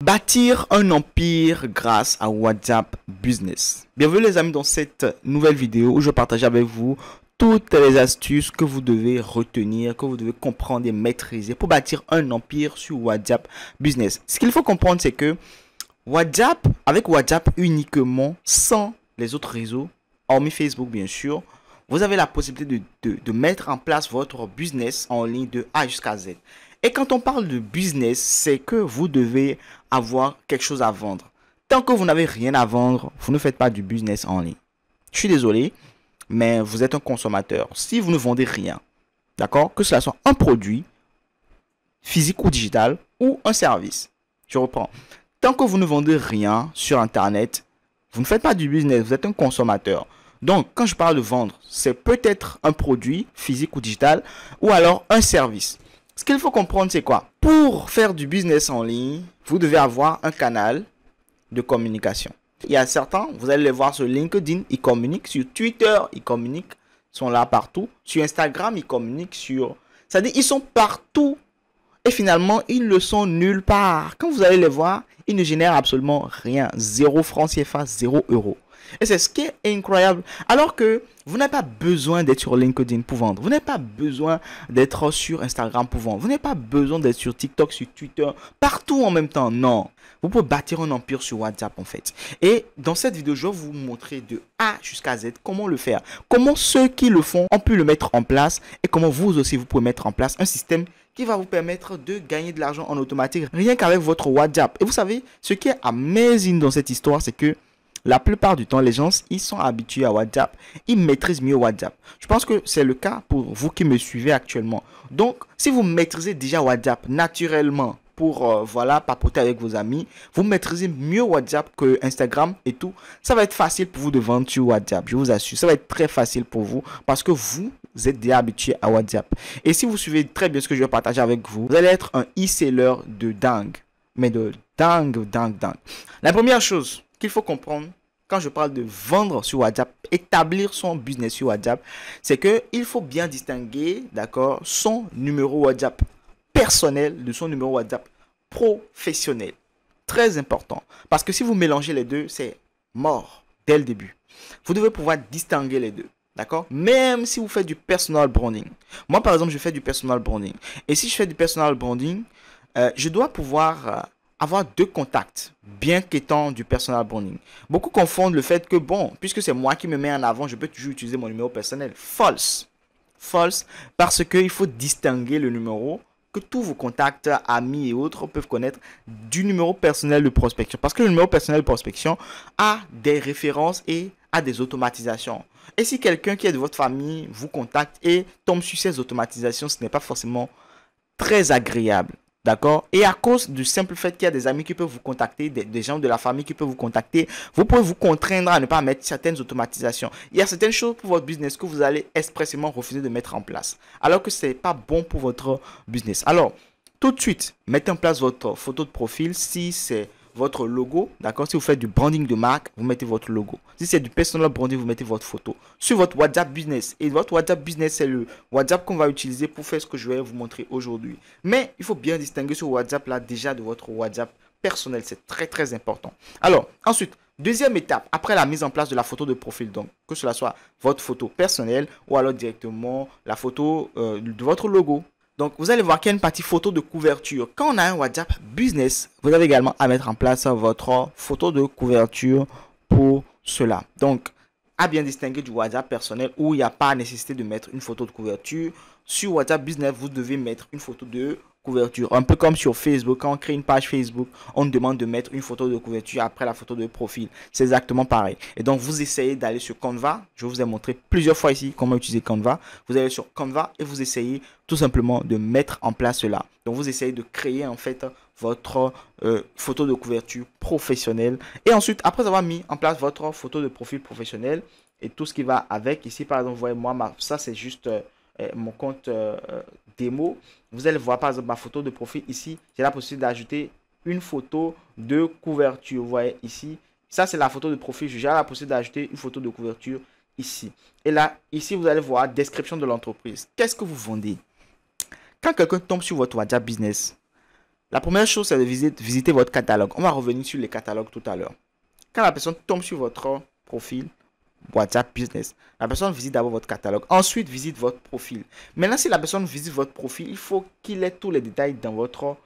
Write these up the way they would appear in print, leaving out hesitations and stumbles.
Bâtir un empire grâce à WhatsApp Business. Bienvenue les amis dans cette nouvelle vidéo où je partage avec vous toutes les astuces que vous devez retenir, que vous devez comprendre et maîtriser pour bâtir un empire sur WhatsApp Business. Ce qu'il faut comprendre, c'est que WhatsApp, avec WhatsApp uniquement, sans les autres réseaux, hormis Facebook bien sûr, vous avez la possibilité de mettre en place votre business en ligne de A jusqu'à Z. Et quand on parle de business, c'est que vous devez avoir quelque chose à vendre. Tant que vous n'avez rien à vendre, vous ne faites pas du business en ligne. Je suis désolé, mais vous êtes un consommateur. Si vous ne vendez rien, d'accord, que cela soit un produit physique ou digital ou un service. Je reprends. Tant que vous ne vendez rien sur Internet, vous ne faites pas du business, vous êtes un consommateur. Donc, quand je parle de vendre, c'est peut-être un produit physique ou digital ou alors un service. Ce qu'il faut comprendre, c'est quoi? Pour faire du business en ligne, vous devez avoir un canal de communication. Il y a certains, vous allez les voir sur LinkedIn, ils communiquent. Sur Twitter, ils communiquent. Ils sont là partout. Sur Instagram, ils communiquent. C'est-à-dire, ils sont partout. Et finalement, ils ne sont nulle part. Quand vous allez les voir, ils ne génèrent absolument rien. 0 francs CFA, 0 euros. Et c'est ce qui est incroyable. Alors que vous n'avez pas besoin d'être sur LinkedIn pour vendre. Vous n'avez pas besoin d'être sur Instagram pour vendre. Vous n'avez pas besoin d'être sur TikTok, sur Twitter, partout en même temps. Non. Vous pouvez bâtir un empire sur WhatsApp en fait. Et dans cette vidéo, je vais vous montrer de A jusqu'à Z comment le faire. Comment ceux qui le font ont pu le mettre en place. Et comment vous aussi, vous pouvez mettre en place un système qui va vous permettre de gagner de l'argent en automatique rien qu'avec votre WhatsApp. Et vous savez, ce qui est amazing dans cette histoire, c'est que la plupart du temps, les gens, ils sont habitués à WhatsApp. Ils maîtrisent mieux WhatsApp. Je pense que c'est le cas pour vous qui me suivez actuellement. Donc, si vous maîtrisez déjà WhatsApp naturellement pour, voilà, papoter avec vos amis, vous maîtrisez mieux WhatsApp que Instagram et tout, ça va être facile pour vous de vendre sur WhatsApp. Je vous assure, ça va être très facile pour vous parce que vous êtes déjà habitué à WhatsApp. Et si vous suivez très bien ce que je vais partager avec vous, vous allez être un e-seller de dingue. Mais de dingue. La première chose qu'il faut comprendre quand je parle de vendre sur WhatsApp, établir son business sur WhatsApp, c'est que il faut bien distinguer, d'accord, son numéro WhatsApp personnel de son numéro WhatsApp professionnel. Très important. Parce que si vous mélangez les deux, c'est mort dès le début. Vous devez pouvoir distinguer les deux. D'accord? Même si vous faites du personal branding. Moi, par exemple, je fais du personal branding. Et si je fais du personal branding, je dois pouvoir avoir deux contacts, bien qu'étant du personal branding. Beaucoup confondent le fait que, bon, puisque c'est moi qui me mets en avant, je peux toujours utiliser mon numéro personnel. False. False, parce qu'il faut distinguer le numéro que tous vos contacts, amis et autres peuvent connaître du numéro personnel de prospection. Parce que le numéro personnel de prospection a des références et a des automatisations. Et si quelqu'un qui est de votre famille vous contacte et tombe sur ces automatisations, ce n'est pas forcément très agréable. D'accord? Et à cause du simple fait qu'il y a des amis qui peuvent vous contacter, des gens de la famille qui peuvent vous contacter, vous pouvez vous contraindre à ne pas mettre certaines automatisations. Il y a certaines choses pour votre business que vous allez expressément refuser de mettre en place. Alors que ce n'est pas bon pour votre business. Alors, tout de suite, mettez en place votre photo de profil si c'est votre logo, d'accord? Si vous faites du branding de marque, vous mettez votre logo. Si c'est du personal branding, vous mettez votre photo sur votre WhatsApp business. Et votre WhatsApp business, c'est le WhatsApp qu'on va utiliser pour faire ce que je vais vous montrer aujourd'hui. Mais il faut bien distinguer ce WhatsApp là déjà de votre WhatsApp personnel. C'est très important. Alors, ensuite, deuxième étape, après la mise en place de la photo de profil, donc que cela soit votre photo personnelle ou alors directement la photo de votre logo. Donc, vous allez voir qu'il y a une partie photo de couverture. Quand on a un WhatsApp business, vous avez également à mettre en place votre photo de couverture pour cela. Donc, à bien distinguer du WhatsApp personnel où il n'y a pas nécessité de mettre une photo de couverture. Sur WhatsApp business, vous devez mettre une photo de couverture. Un peu comme sur Facebook, quand on crée une page Facebook, on nous demande de mettre une photo de couverture après la photo de profil. C'est exactement pareil. Et donc, vous essayez d'aller sur Canva. Je vous ai montré plusieurs fois ici comment utiliser Canva. Vous allez sur Canva et vous essayez tout simplement de mettre en place cela. Donc, vous essayez de créer en fait votre photo de couverture professionnelle. Et ensuite, après avoir mis en place votre photo de profil professionnel et tout ce qui va avec, ici par exemple, vous voyez moi, ça c'est juste mon compte démo. Vous allez voir par exemple ma photo de profil ici. J'ai la possibilité d'ajouter une photo de couverture. Vous voyez ici. Ça c'est la photo de profil. J'ai la possibilité d'ajouter une photo de couverture ici. Et là, ici vous allez voir description de l'entreprise. Qu'est-ce que vous vendez? Quand quelqu'un tombe sur votre WhatsApp business, La première chose, c'est de visiter votre catalogue. On va revenir sur les catalogues tout à l'heure. Quand la personne tombe sur votre profil WhatsApp Business, la personne visite d'abord votre catalogue. Ensuite, visite votre profil. Maintenant, si la personne visite votre profil, il faut qu'il ait tous les détails dans votre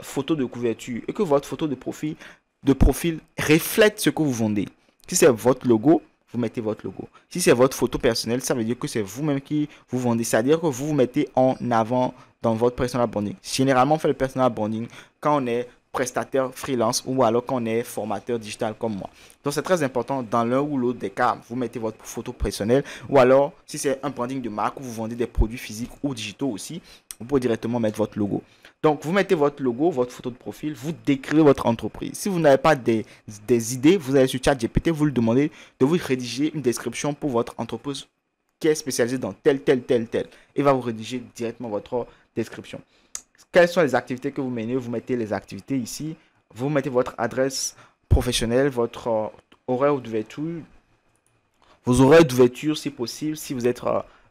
photo de couverture et que votre photo de profil reflète ce que vous vendez. Si c'est votre logo, vous mettez votre logo. Si c'est votre photo personnelle, ça veut dire que c'est vous-même qui vous vendez. C'est-à-dire que vous vous mettez en avant dans votre personal branding. Généralement, on fait le personal branding quand on est prestataire freelance ou alors quand on est formateur digital comme moi. Donc, c'est très important dans l'un ou l'autre des cas. Vous mettez votre photo personnelle ou alors, si c'est un branding de marque où vous vendez des produits physiques ou digitaux aussi, vous pouvez directement mettre votre logo. Donc, vous mettez votre logo, votre photo de profil, vous décrivez votre entreprise. Si vous n'avez pas des idées, vous allez sur ChatGPT, vous lui demandez de vous rédiger une description pour votre entreprise qui est spécialisée dans tel. Il va vous rédiger directement votre description. Quelles sont les activités que vous menez? Vous mettez les activités ici. Vous mettez votre adresse professionnelle, votre horaire d'ouverture, vos horaires d'ouverture si possible, si vous êtes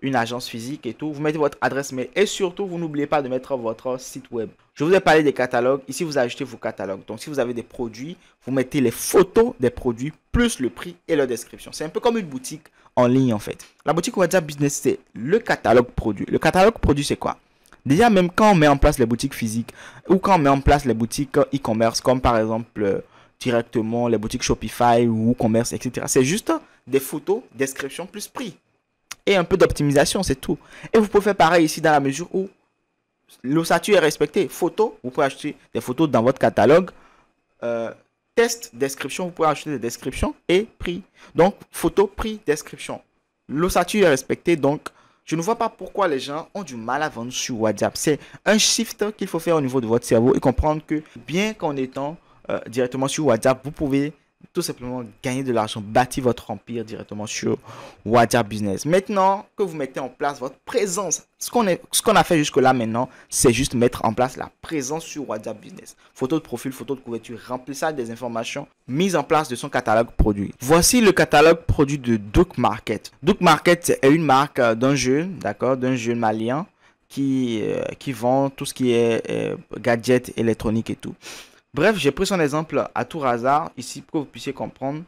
une agence physique et tout. Vous mettez votre adresse mail et surtout, vous n'oubliez pas de mettre votre site web. Je vous ai parlé des catalogues. Ici, vous ajoutez vos catalogues. Donc, si vous avez des produits, vous mettez les photos des produits plus le prix et leur description. C'est un peu comme une boutique en ligne en fait. La boutique WhatsApp Business, c'est le catalogue produit. Le catalogue produit, c'est quoi? Déjà, même quand on met en place les boutiques physiques ou quand on met en place les boutiques e-commerce, comme par exemple directement les boutiques Shopify ou WooCommerce, etc. C'est juste des photos, description plus prix. Et un peu d'optimisation, c'est tout. Et vous pouvez faire pareil ici dans la mesure où l'ossature est respectée. Photos, vous pouvez acheter des photos dans votre catalogue. Test, description, vous pouvez acheter des descriptions et prix. Donc, photo, prix, description. L'ossature est respectée, donc je ne vois pas pourquoi les gens ont du mal à vendre sur WhatsApp. C'est un shift qu'il faut faire au niveau de votre cerveau et comprendre que bien qu'en étant directement sur WhatsApp, vous pouvez tout simplement gagner de l'argent, bâtir votre empire directement sur WhatsApp Business. Maintenant que vous mettez en place votre présence, ce qu'on a fait jusque-là maintenant, c'est juste mettre en place la présence sur WhatsApp Business. Photo de profil, photo de couverture, remplissage des informations, mise en place de son catalogue produit. Voici le catalogue produit de Duke Market. Duke Market est une marque d'un jeune, d'accord, d'un jeune malien qui vend tout ce qui est gadgets électroniques et tout. Bref, j'ai pris son exemple à tout hasard ici pour que vous puissiez comprendre.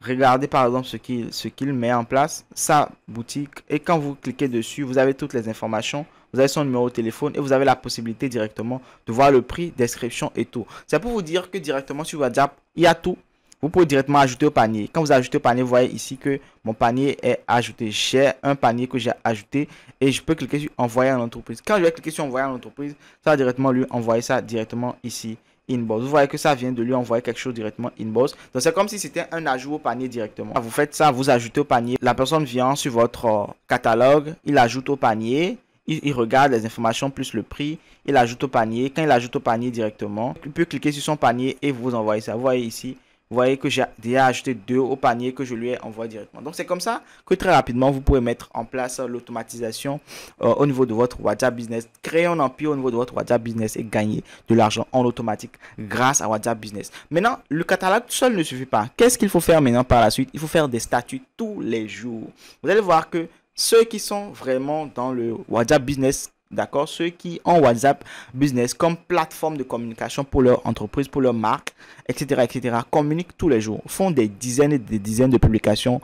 Regardez par exemple ce qu'il met en place, sa boutique. Et quand vous cliquez dessus, vous avez toutes les informations. Vous avez son numéro de téléphone et vous avez la possibilité directement de voir le prix, description et tout. C'est pour vous dire que directement sur WhatsApp, il y a tout. Vous pouvez directement ajouter au panier. Quand vous ajoutez au panier, vous voyez ici que mon panier est ajouté. J'ai un panier que j'ai ajouté et je peux cliquer sur envoyer à l'entreprise. Quand je vais cliquer sur envoyer à l'entreprise, ça va directement lui envoyer ça directement ici. Inbox. Vous voyez que ça vient de lui envoyer quelque chose directement inbox. Donc c'est comme si c'était un ajout au panier directement. Vous faites ça, vous ajoutez au panier. La personne vient sur votre catalogue, il ajoute au panier, il regarde les informations plus le prix, il ajoute au panier. Quand il ajoute au panier directement, il peut cliquer sur son panier et vous envoyer ça. Vous voyez ici, vous voyez que j'ai déjà ajouté 2 au panier que je lui ai envoyé directement. Donc c'est comme ça que très rapidement vous pouvez mettre en place l'automatisation au niveau de votre WhatsApp Business, créer un empire au niveau de votre WhatsApp Business et gagner de l'argent en automatique grâce à WhatsApp Business. Maintenant, le catalogue seul ne suffit pas. Qu'est-ce qu'il faut faire maintenant par la suite? Il faut faire des statuts tous les jours. Vous allez voir que ceux qui sont vraiment dans le WhatsApp Business, d'accord, ceux qui ont WhatsApp Business comme plateforme de communication pour leur entreprise, pour leur marque, etc., communiquent tous les jours, font des dizaines et des dizaines de publications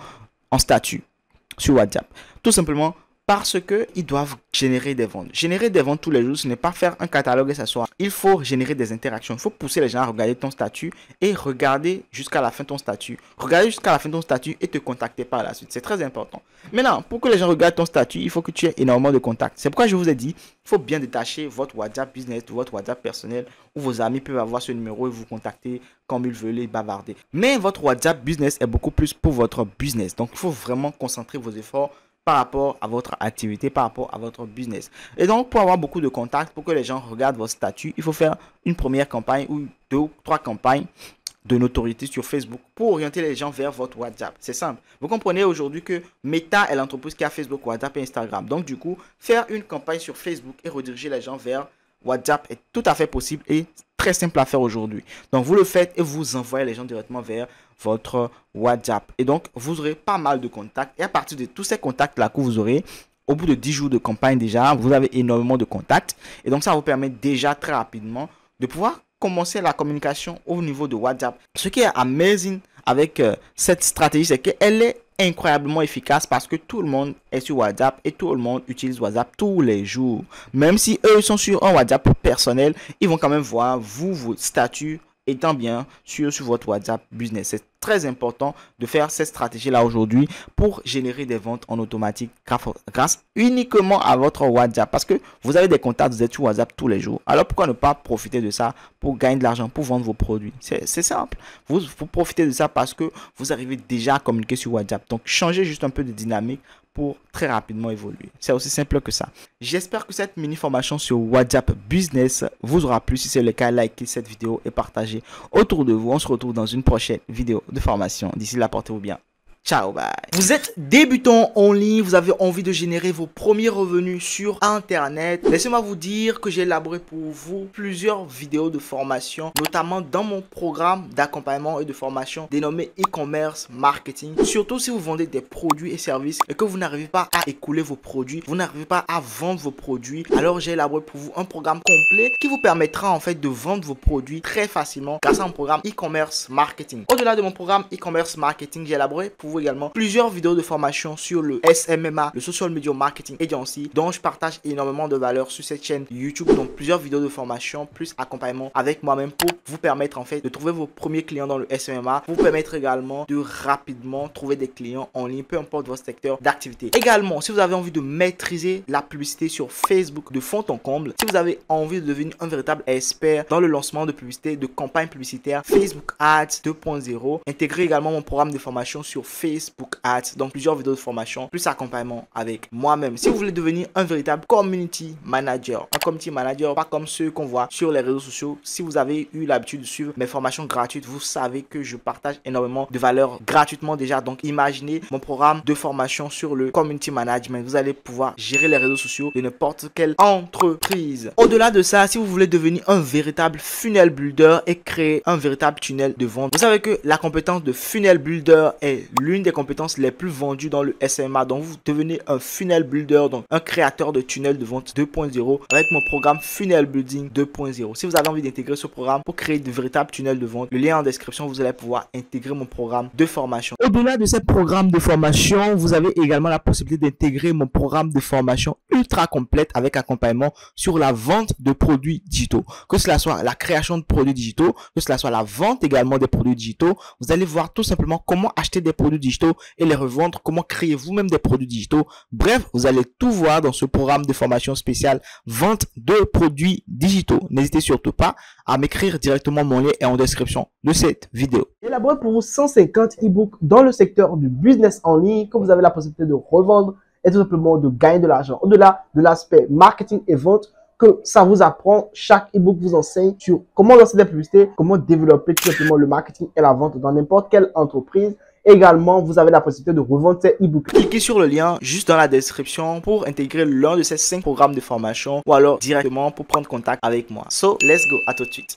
en statut sur WhatsApp. Tout simplement parce qu'ils doivent générer des ventes. Générer des ventes tous les jours, ce n'est pas faire un catalogue et s'asseoir. Il faut générer des interactions. Il faut pousser les gens à regarder ton statut et regarder jusqu'à la fin ton statut. Regarder jusqu'à la fin ton statut et te contacter par la suite. C'est très important. Maintenant, pour que les gens regardent ton statut, il faut que tu aies énormément de contacts. C'est pourquoi je vous ai dit, il faut bien détacher votre WhatsApp Business de votre WhatsApp personnel où vos amis peuvent avoir ce numéro et vous contacter comme ils veulent et bavarder. Mais votre WhatsApp Business est beaucoup plus pour votre business. Donc, il faut vraiment concentrer vos efforts par rapport à votre activité, par rapport à votre business. Et donc, pour avoir beaucoup de contacts, pour que les gens regardent votre statut, il faut faire une première campagne ou 2 ou 3 campagnes de notoriété sur Facebook pour orienter les gens vers votre WhatsApp. C'est simple. Vous comprenez aujourd'hui que Meta est l'entreprise qui a Facebook, WhatsApp et Instagram. Donc, du coup, faire une campagne sur Facebook et rediriger les gens vers WhatsApp est tout à fait possible et très simple à faire aujourd'hui. Donc, vous le faites et vous envoyez les gens directement vers votre WhatsApp. Et donc, vous aurez pas mal de contacts. Et à partir de tous ces contacts-là que vous aurez, au bout de 10 jours de campagne déjà, vous avez énormément de contacts. Et donc, ça vous permet déjà très rapidement de pouvoir commencer la communication au niveau de WhatsApp. Ce qui est amazing avec cette stratégie, c'est qu'elle est incroyablement efficace parce que tout le monde est sur WhatsApp et tout le monde utilise WhatsApp tous les jours. Même si eux sont sur un WhatsApp personnel, ils vont quand même voir vos statuts étant bien sur votre WhatsApp business. C'est très important de faire cette stratégie là aujourd'hui pour générer des ventes en automatique grâce uniquement à votre WhatsApp, parce que vous avez des contacts, vous êtes sur WhatsApp tous les jours. Alors pourquoi ne pas profiter de ça pour gagner de l'argent, pour vendre vos produits? C'est simple. Vous profitez de ça parce que vous arrivez déjà à communiquer sur WhatsApp. Donc changez juste un peu de dynamique pour très rapidement évoluer. C'est aussi simple que ça. J'espère que cette mini formation sur WhatsApp Business vous aura plu. Si c'est le cas, likez cette vidéo et partagez autour de vous. On se retrouve dans une prochaine vidéo de formation. D'ici là, portez-vous bien. Ciao, bye. Vous êtes débutant en ligne, vous avez envie de générer vos premiers revenus sur Internet. Laissez-moi vous dire que j'ai élaboré pour vous plusieurs vidéos de formation, notamment dans mon programme d'accompagnement et de formation dénommé e-commerce marketing. Surtout si vous vendez des produits et services et que vous n'arrivez pas à écouler vos produits, vous n'arrivez pas à vendre vos produits, alors j'ai élaboré pour vous un programme complet qui vous permettra en fait de vendre vos produits très facilement grâce à un programme e-commerce marketing. Au-delà de mon programme e-commerce marketing, j'ai élaboré pour vous également plusieurs vidéos de formation sur le SMMA, le Social Media Marketing Agency, dont je partage énormément de valeur sur cette chaîne YouTube. Donc plusieurs vidéos de formation plus accompagnement avec moi-même pour vous permettre en fait de trouver vos premiers clients dans le SMMA, vous permettre également de rapidement trouver des clients en ligne, peu importe votre secteur d'activité. Également, si vous avez envie de maîtriser la publicité sur Facebook de fond en comble, si vous avez envie de devenir un véritable expert dans le lancement de publicité, de campagne publicitaire, Facebook Ads 2.0, intégrez également mon programme de formation sur Facebook Ads, donc plusieurs vidéos de formation plus accompagnement avec moi-même. Si vous voulez devenir un véritable community manager, pas comme ceux qu'on voit sur les réseaux sociaux, si vous avez eu l'habitude de suivre mes formations gratuites, vous savez que je partage énormément de valeur gratuitement déjà. Donc imaginez mon programme de formation sur le community management. Vous allez pouvoir gérer les réseaux sociaux de n'importe quelle entreprise. Au-delà de ça, si vous voulez devenir un véritable funnel builder et créer un véritable tunnel de vente, vous savez que la compétence de funnel builder est l'une des compétences les plus vendues dans le SMA. Donc vous devenez un funnel builder, donc un créateur de tunnel de vente 2.0 avec mon programme Funnel Building 2.0. Si vous avez envie d'intégrer ce programme pour créer de véritables tunnels de vente, le lien en description, vous allez pouvoir intégrer mon programme de formation. Au-delà de ce programme de formation, vous avez également la possibilité d'intégrer mon programme de formation ultra complète avec accompagnement sur la vente de produits digitaux. Que cela soit la création de produits digitaux, que cela soit la vente également des produits digitaux, vous allez voir tout simplement comment acheter des produits digitaux et les revendre, comment créer vous-même des produits digitaux. Bref, vous allez tout voir dans ce programme de formation spéciale vente de produits digitaux. N'hésitez surtout pas à m'écrire directement, mon lien est en description de cette vidéo. J'ai élaboré pour vous 150 e-books dans le secteur du business en ligne que vous avez la possibilité de revendre et tout simplement de gagner de l'argent. Au-delà de l'aspect marketing et vente, que ça vous apprend, chaque e-book vous enseigne sur comment lancer des publicités, comment développer tout simplement le marketing et la vente dans n'importe quelle entreprise. Également, vous avez la possibilité de revendre ces e-books. Cliquez sur le lien juste dans la description pour intégrer l'un de ces 5 programmes de formation ou alors directement pour prendre contact avec moi. So, let's go, à tout de suite.